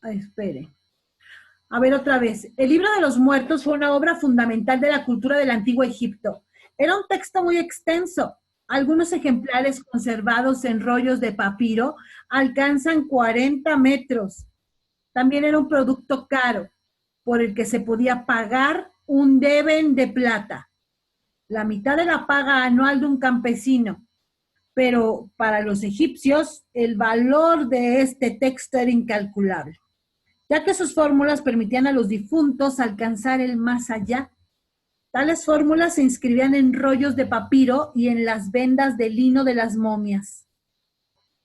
Ay, espere. A ver, otra vez. El libro de los muertos fue una obra fundamental de la cultura del antiguo Egipto. Era un texto muy extenso. Algunos ejemplares conservados en rollos de papiro alcanzan 40 metros. También era un producto caro, por el que se podía pagar un deben de plata, la mitad de la paga anual de un campesino. Pero para los egipcios el valor de este texto era incalculable, ya que sus fórmulas permitían a los difuntos alcanzar el más allá. Tales fórmulas se inscribían en rollos de papiro y en las vendas de lino de las momias,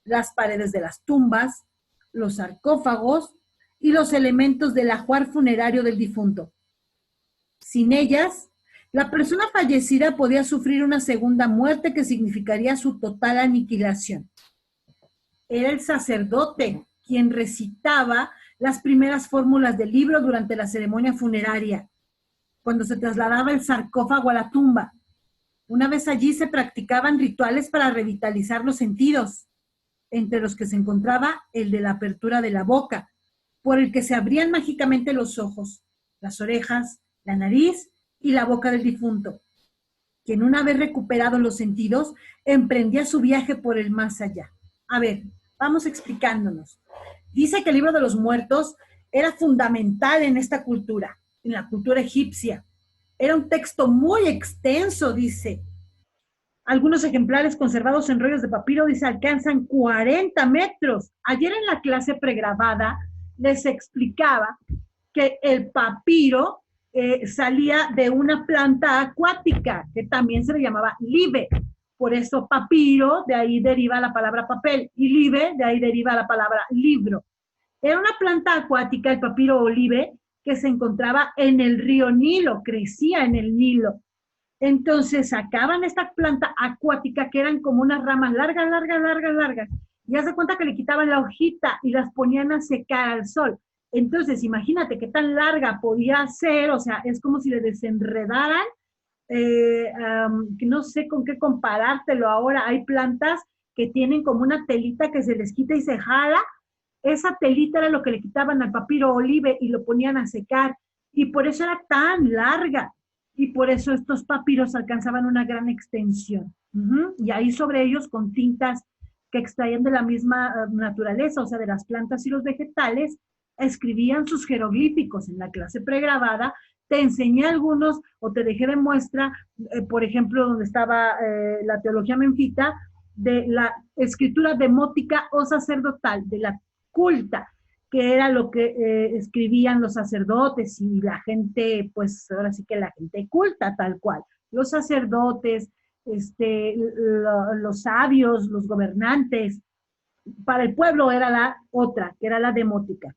las paredes de las tumbas, los sarcófagos y los elementos del ajuar funerario del difunto. Sin ellas, la persona fallecida podía sufrir una segunda muerte que significaría su total aniquilación. Era el sacerdote quien recitaba las primeras fórmulas del libro durante la ceremonia funeraria, cuando se trasladaba el sarcófago a la tumba. Una vez allí se practicaban rituales para revitalizar los sentidos, entre los que se encontraba el de la apertura de la boca, por el que se abrían mágicamente los ojos, las orejas, la nariz y la boca del difunto, quien una vez recuperados los sentidos, emprendía su viaje por el más allá. A ver, vamos explicándonos. Dice que el libro de los muertos era fundamental en esta cultura, en la cultura egipcia. Era un texto muy extenso, dice. Algunos ejemplares conservados en rollos de papiro, dice, alcanzan 40 metros. Ayer en la clase pregrabada les explicaba que el papiro salía de una planta acuática, que también se le llamaba libe. Por eso papiro, de ahí deriva la palabra papel, y libe, de ahí deriva la palabra libro. Era una planta acuática, el papiro olive, que se encontraba en el río Nilo, crecía en el Nilo. Entonces sacaban esta planta acuática que eran como unas ramas largas, largas, largas, largas. Y haz de cuenta que le quitaban la hojita y las ponían a secar al sol. Entonces imagínate qué tan larga podía ser, o sea, es como si le desenredaran, no sé con qué comparártelo ahora. Hay plantas que tienen como una telita que se les quita y se jala. Esa telita era lo que le quitaban al papiro olive y lo ponían a secar. Y por eso era tan larga. Y por eso estos papiros alcanzaban una gran extensión. Y ahí sobre ellos, con tintas que extraían de la misma naturaleza, o sea, de las plantas y los vegetales, escribían sus jeroglíficos. En la clase pregrabada te enseñé algunos, o te dejé de muestra, por ejemplo, donde estaba la teología menfita, de la escritura demótica o sacerdotal, de la culta, que era lo que escribían los sacerdotes y la gente, pues ahora sí que la gente culta tal cual. Los sacerdotes, los sabios, los gobernantes. Para el pueblo era la otra, que era la demótica.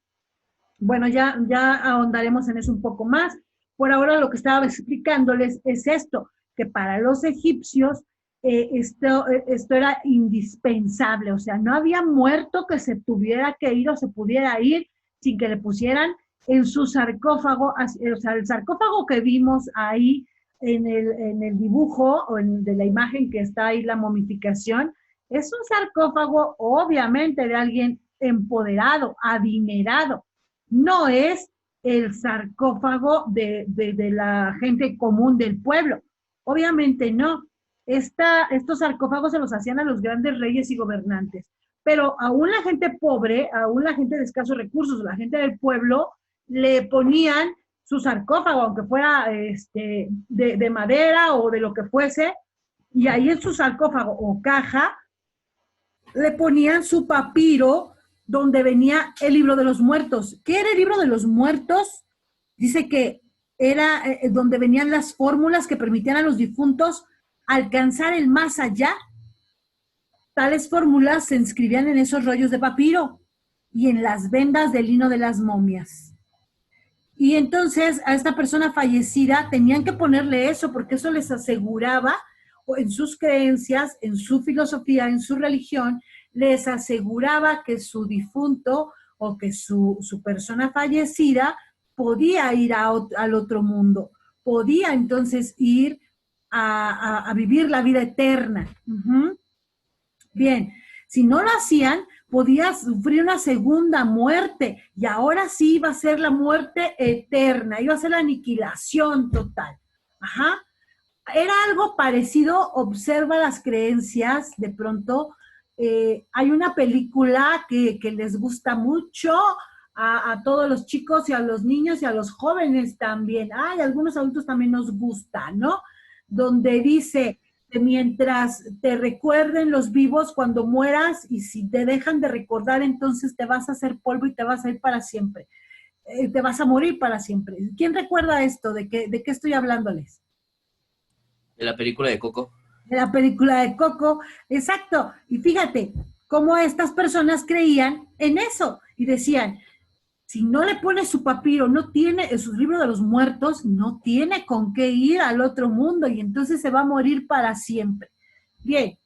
Bueno, ya ahondaremos en eso un poco más. Por ahora lo que estaba explicándoles es esto, que para los egipcios esto era indispensable, o sea, no había muerto que se tuviera que ir o se pudiera ir sin que le pusieran en su sarcófago, o sea, el sarcófago que vimos ahí en el dibujo o de la imagen que está ahí, la momificación, es un sarcófago obviamente de alguien empoderado, adinerado, no es el sarcófago de la gente común del pueblo, obviamente no. Estos sarcófagos se los hacían a los grandes reyes y gobernantes, pero aún la gente pobre, aún la gente de escasos recursos, la gente del pueblo, le ponían su sarcófago, aunque fuera de madera o de lo que fuese, y ahí en su sarcófago o caja le ponían su papiro donde venía el libro de los muertos. ¿Qué era el libro de los muertos? Dice que era donde venían las fórmulas que permitían a los difuntos alcanzar el más allá. Tales fórmulas se inscribían en esos rollos de papiro y en las vendas de lino de las momias. Y entonces a esta persona fallecida tenían que ponerle eso porque eso les aseguraba, en sus creencias, en su filosofía, en su religión, les aseguraba que su difunto o que su persona fallecida podía ir al otro mundo, podía entonces ir a vivir la vida eterna. Bien, si no lo hacían, podía sufrir una segunda muerte y ahora sí iba a ser la muerte eterna, iba a ser la aniquilación total. Ajá. Era algo parecido, observa las creencias, de pronto hay una película que les gusta mucho a todos los chicos y a los niños y a los jóvenes también. Ay, a algunos adultos también nos gusta, ¿no? Donde dice que mientras te recuerden los vivos cuando mueras y si te dejan de recordar, entonces te vas a hacer polvo y te vas a ir para siempre. Te vas a morir para siempre. ¿Quién recuerda esto? ¿De qué estoy hablándoles? De la película de Coco. De la película de Coco, exacto. Y fíjate cómo estas personas creían en eso y decían, si no le pone su papiro, no tiene, su libro de los muertos, no tiene con qué ir al otro mundo y entonces se va a morir para siempre. Bien,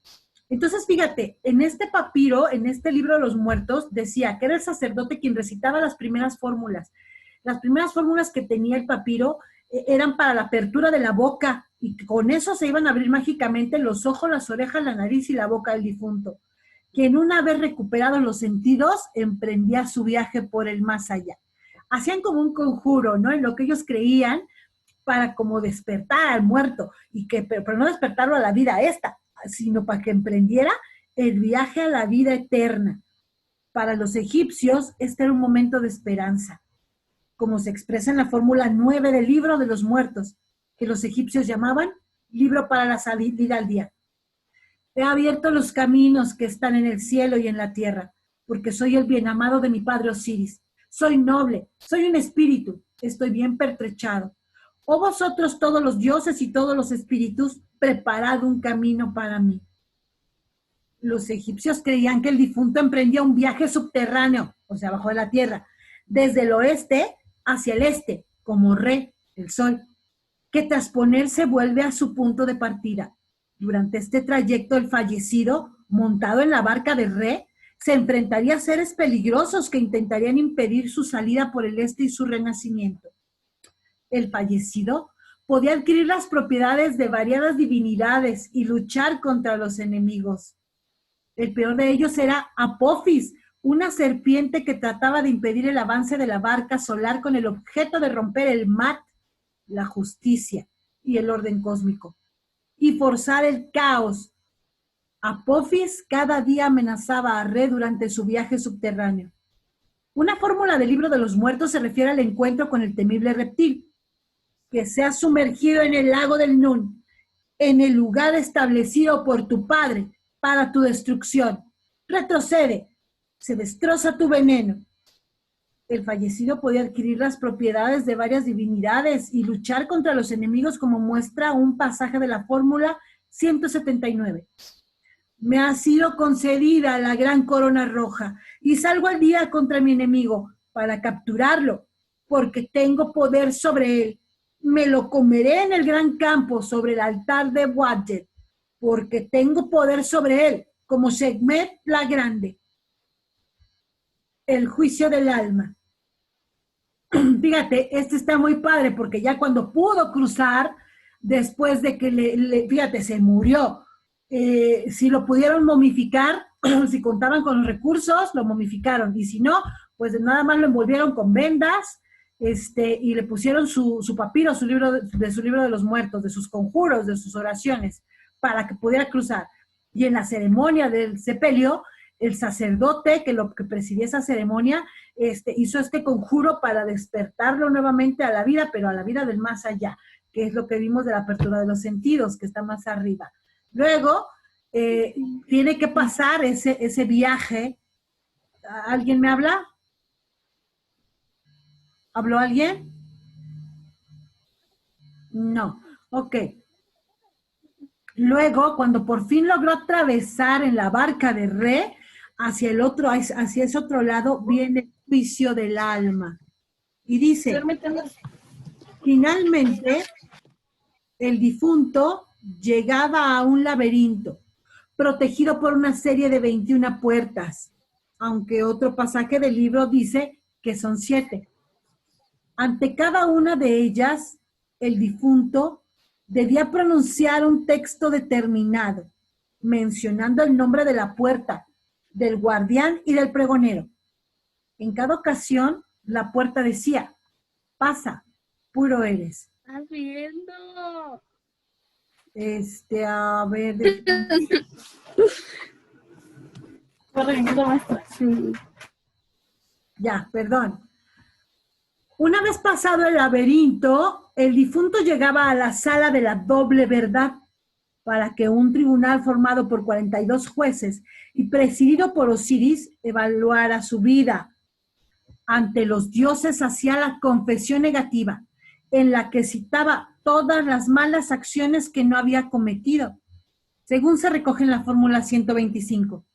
entonces fíjate, en este papiro, en este libro de los muertos, decía que era el sacerdote quien recitaba las primeras fórmulas. Las primeras fórmulas que tenía el papiro eran para la apertura de la boca y con eso se iban a abrir mágicamente los ojos, las orejas, la nariz y la boca del difunto, quien una vez recuperados los sentidos emprendía su viaje por el más allá. Hacían como un conjuro, ¿no? En lo que ellos creían para como despertar al muerto, y que, pero no despertarlo a la vida esta, sino para que emprendiera el viaje a la vida eterna. Para los egipcios, este era un momento de esperanza, como se expresa en la fórmula 9 del libro de los muertos, que los egipcios llamaban libro para la salida al día. He abierto los caminos que están en el cielo y en la tierra, porque soy el bien amado de mi padre Osiris. Soy noble, soy un espíritu, estoy bien pertrechado. Oh vosotros todos los dioses y todos los espíritus, preparad un camino para mí. Los egipcios creían que el difunto emprendía un viaje subterráneo, o sea, bajo de la tierra, desde el oeste hacia el este, como Re, el sol, que tras ponerse vuelve a su punto de partida. Durante este trayecto, el fallecido, montado en la barca de Re, se enfrentaría a seres peligrosos que intentarían impedir su salida por el este y su renacimiento. El fallecido podía adquirir las propiedades de variadas divinidades y luchar contra los enemigos. El peor de ellos era Apophis, una serpiente que trataba de impedir el avance de la barca solar con el objeto de romper el mat, la justicia y el orden cósmico, y forzar el caos. Apophis cada día amenazaba a Re durante su viaje subterráneo. Una fórmula del libro de los muertos se refiere al encuentro con el temible reptil, que se ha sumergido en el lago del Nun, en el lugar establecido por tu padre para tu destrucción. Retrocede, se destroza tu veneno. El fallecido podía adquirir las propiedades de varias divinidades y luchar contra los enemigos, como muestra un pasaje de la fórmula 179. Me ha sido concedida la gran corona roja y salgo al día contra mi enemigo para capturarlo, porque tengo poder sobre él. Me lo comeré en el gran campo sobre el altar de Wadjet, porque tengo poder sobre él, como Sekhmet la Grande. El juicio del alma. Fíjate, este está muy padre, porque ya cuando pudo cruzar, después de que fíjate, se murió. Si lo pudieron momificar, si contaban con los recursos, lo momificaron, y si no, pues nada más lo envolvieron con vendas, y le pusieron su papiro, su libro de los muertos, de sus conjuros, de sus oraciones, para que pudiera cruzar. Y en la ceremonia del sepelio, el sacerdote que presidía esa ceremonia hizo este conjuro para despertarlo nuevamente a la vida, pero a la vida del más allá, que es lo que vimos de la apertura de los sentidos, que está más arriba. Luego, tiene que pasar ese viaje. ¿Alguien me habla? ¿Habló alguien? No. Ok. Luego, cuando por fin logró atravesar en la barca de Re, hacia ese otro lado, viene el juicio del alma. Y dice, finalmente, el difunto llegaba a un laberinto, protegido por una serie de 21 puertas, aunque otro pasaje del libro dice que son 7. Ante cada una de ellas, el difunto debía pronunciar un texto determinado, mencionando el nombre de la puerta, del guardián y del pregonero. En cada ocasión, la puerta decía, pasa, puro eres. ¿Estás viendo? A ver. Sí. Ya, perdón. Una vez pasado el laberinto, el difunto llegaba a la sala de la doble verdad para que un tribunal formado por 42 jueces y presidido por Osiris evaluara su vida. Ante los dioses hacía la confesión negativa, en la que citaba todas las malas acciones que no había cometido, según se recoge en la fórmula 125.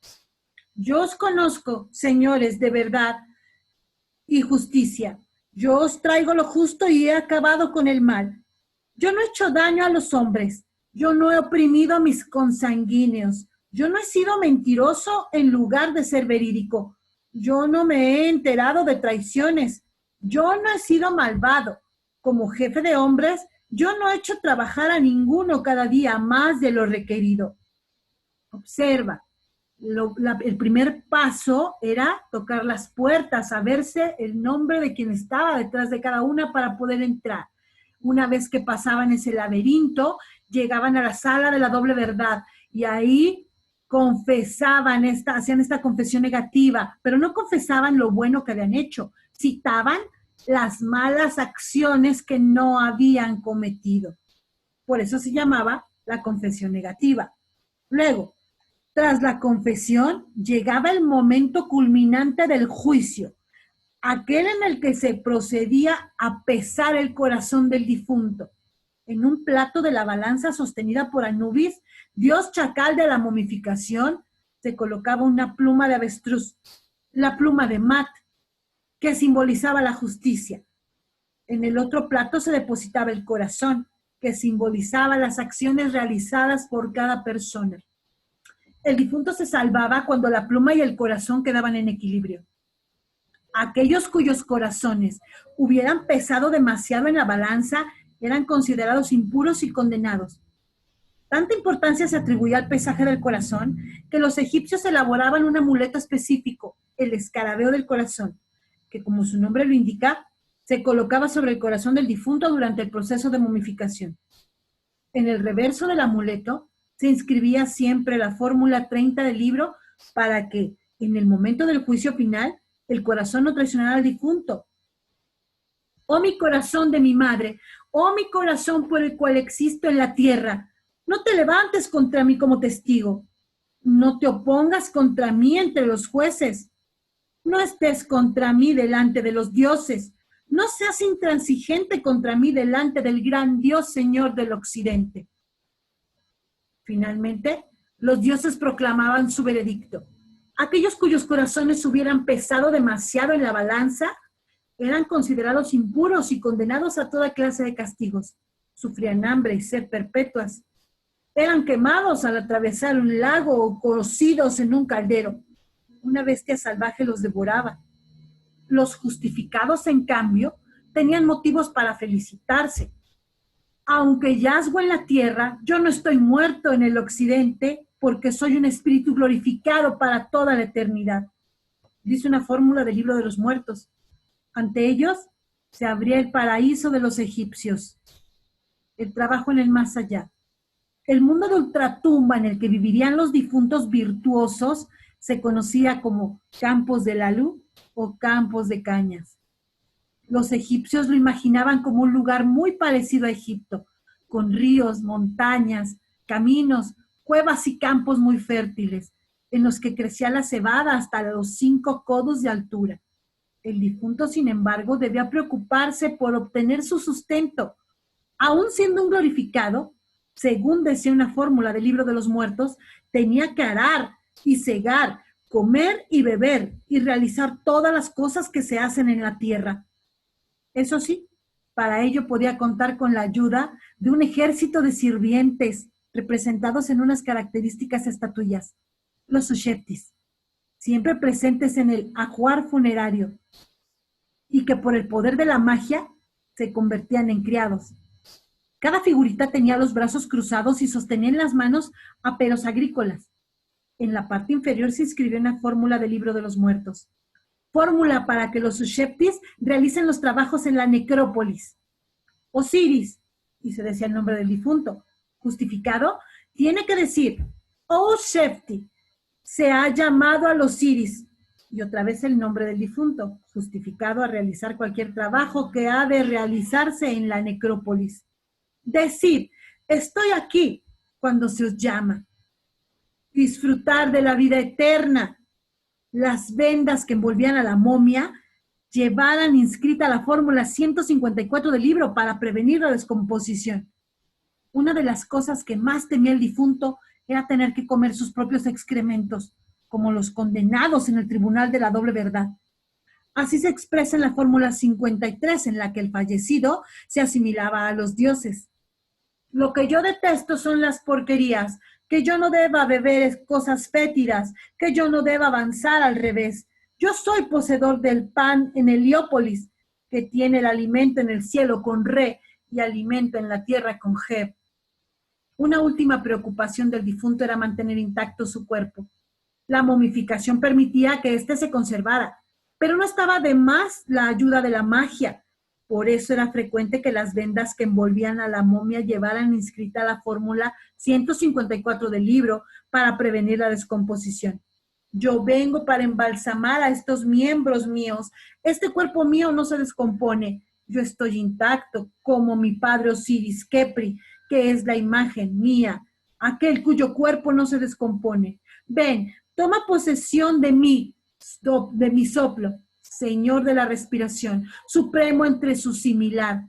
Yo os conozco, señores, de verdad y justicia. Yo os traigo lo justo y he acabado con el mal. Yo no he hecho daño a los hombres. Yo no he oprimido a mis consanguíneos. Yo no he sido mentiroso en lugar de ser verídico. Yo no me he enterado de traiciones. Yo no he sido malvado. Como jefe de hombres, yo no he hecho trabajar a ninguno cada día más de lo requerido. Observa. El primer paso era tocar las puertas, saberse el nombre de quien estaba detrás de cada una para poder entrar. Una vez que pasaban ese laberinto, llegaban a la sala de la doble verdad y ahí confesaban, hacían esta confesión negativa, pero no confesaban lo bueno que habían hecho, citaban las malas acciones que no habían cometido. Por eso se llamaba la confesión negativa. Luego, tras la confesión, llegaba el momento culminante del juicio, aquel en el que se procedía a pesar el corazón del difunto. En un plato de la balanza sostenida por Anubis, dios chacal de la momificación, se colocaba una pluma de avestruz, la pluma de Mat, que simbolizaba la justicia. En el otro plato se depositaba el corazón, que simbolizaba las acciones realizadas por cada persona. El difunto se salvaba cuando la pluma y el corazón quedaban en equilibrio. Aquellos cuyos corazones hubieran pesado demasiado en la balanza eran considerados impuros y condenados. Tanta importancia se atribuía al pesaje del corazón que los egipcios elaboraban un amuleto específico, el escarabeo del corazón, que como su nombre lo indica, se colocaba sobre el corazón del difunto durante el proceso de momificación. En el reverso del amuleto se inscribía siempre la fórmula 30 del libro para que, en el momento del juicio final, el corazón no traicionara al difunto. Oh mi corazón de mi madre, oh mi corazón por el cual existo en la tierra, no te levantes contra mí como testigo, no te opongas contra mí entre los jueces, no estés contra mí delante de los dioses, no seas intransigente contra mí delante del gran Dios Señor del Occidente. Finalmente, los dioses proclamaban su veredicto. Aquellos cuyos corazones hubieran pesado demasiado en la balanza eran considerados impuros y condenados a toda clase de castigos. Sufrían hambre y sed perpetuas. Eran quemados al atravesar un lago o cocidos en un caldero. Una bestia salvaje los devoraba. Los justificados, en cambio, tenían motivos para felicitarse. Aunque yazgo en la tierra, yo no estoy muerto en el occidente porque soy un espíritu glorificado para toda la eternidad. Dice una fórmula del libro de los muertos. Ante ellos se abría el paraíso de los egipcios, el trabajo en el más allá. El mundo de ultratumba en el que vivirían los difuntos virtuosos se conocía como campos de Lalú o campos de cañas. Los egipcios lo imaginaban como un lugar muy parecido a Egipto, con ríos, montañas, caminos, cuevas y campos muy fértiles, en los que crecía la cebada hasta los 5 codos de altura. El difunto, sin embargo, debía preocuparse por obtener su sustento. Aún siendo un glorificado, según decía una fórmula del libro de los muertos, tenía que arar y segar, comer y beber y realizar todas las cosas que se hacen en la tierra. Eso sí, para ello podía contar con la ayuda de un ejército de sirvientes representados en unas características estatuillas, los susheptis, siempre presentes en el ajuar funerario, y que por el poder de la magia se convertían en criados. Cada figurita tenía los brazos cruzados y sostenía en las manos aperos agrícolas. En la parte inferior se inscribió una fórmula del libro de los muertos. Fórmula para que los Usheptis realicen los trabajos en la necrópolis. Osiris, y se decía el nombre del difunto, justificado, tiene que decir, oh Ushepti, se ha llamado al Osiris, y otra vez el nombre del difunto, justificado a realizar cualquier trabajo que ha de realizarse en la necrópolis. Decid, estoy aquí cuando se os llama. Disfrutar de la vida eterna. Las vendas que envolvían a la momia llevaran inscrita la fórmula 154 del libro para prevenir la descomposición. Una de las cosas que más temía el difunto era tener que comer sus propios excrementos, como los condenados en el tribunal de la doble verdad. Así se expresa en la fórmula 53, en la que el fallecido se asimilaba a los dioses. Lo que yo detesto son las porquerías, que yo no deba beber cosas fétidas, que yo no deba avanzar al revés. Yo soy poseedor del pan en Heliópolis, que tiene el alimento en el cielo con Re y alimento en la tierra con Jeb. Una última preocupación del difunto era mantener intacto su cuerpo. La momificación permitía que éste se conservara, pero no estaba de más la ayuda de la magia. Por eso era frecuente que las vendas que envolvían a la momia llevaran inscrita la fórmula 154 del libro para prevenir la descomposición. Yo vengo para embalsamar a estos miembros míos. Este cuerpo mío no se descompone. Yo estoy intacto, como mi padre Osiris Kepri, que es la imagen mía, aquel cuyo cuerpo no se descompone. Ven, toma posesión de mí, de mi soplo, Señor de la respiración, supremo entre su similar.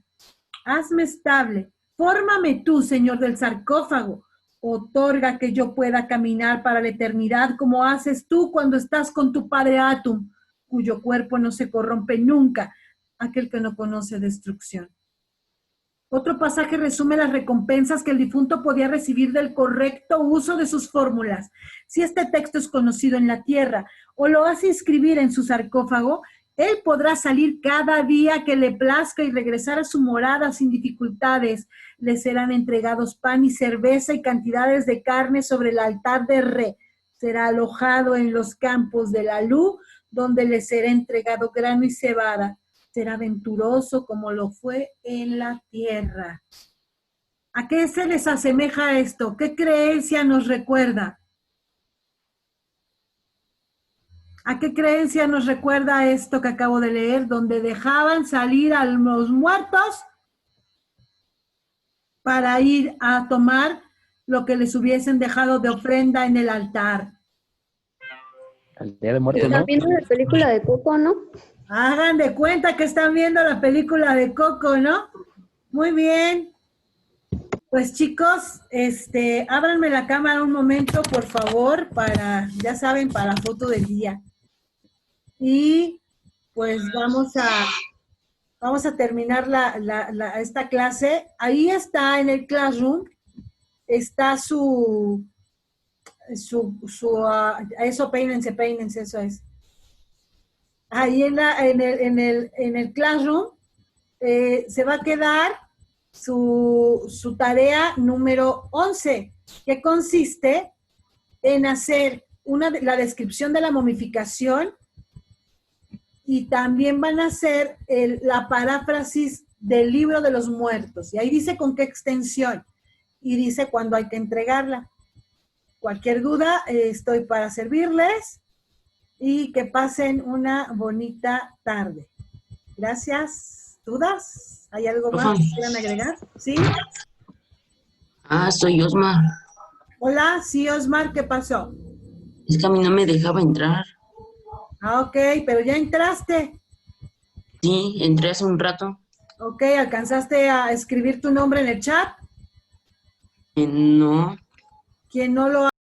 Hazme estable, fórmame tú, Señor del sarcófago. Otorga que yo pueda caminar para la eternidad como haces tú cuando estás con tu padre Atum, cuyo cuerpo no se corrompe nunca, aquel que no conoce destrucción. Otro pasaje resume las recompensas que el difunto podía recibir del correcto uso de sus fórmulas. Si este texto es conocido en la tierra o lo hace inscribir en su sarcófago, él podrá salir cada día que le plazca y regresar a su morada sin dificultades. Le serán entregados pan y cerveza y cantidades de carne sobre el altar de Re. Será alojado en los campos de la Lu, donde le será entregado grano y cebada. Será venturoso como lo fue en la tierra. ¿A qué se les asemeja esto? ¿Qué creencia nos recuerda? ¿A qué creencia nos recuerda esto que acabo de leer, donde dejaban salir a los muertos para ir a tomar lo que les hubiesen dejado de ofrenda en el altar? Al Día de Muertos, ¿Están ¿no? viendo la película de Coco, no? Hagan de cuenta que están viendo la película de Coco, ¿no? Muy bien. Pues chicos, ábranme la cámara un momento, por favor, para, ya saben, para la foto del día. Y pues vamos a terminar esta clase. Ahí está en el Classroom, está eso, peínense, eso es. Ahí en el Classroom se va a quedar su tarea número 11, que consiste en hacer la descripción de la momificación y también van a hacer la paráfrasis del libro de los muertos. Y ahí dice con qué extensión y dice cuándo hay que entregarla. Cualquier duda, estoy para servirles. Y que pasen una bonita tarde. Gracias. ¿Dudas? ¿Hay algo más que quieran agregar? ¿Sí? Soy Osmar. Hola, sí, Osmar, ¿qué pasó? Es que a mí no me dejaba entrar. Ok, pero ya entraste. Sí, entré hace un rato. Ok, ¿alcanzaste a escribir tu nombre en el chat? No. ¿Quién no lo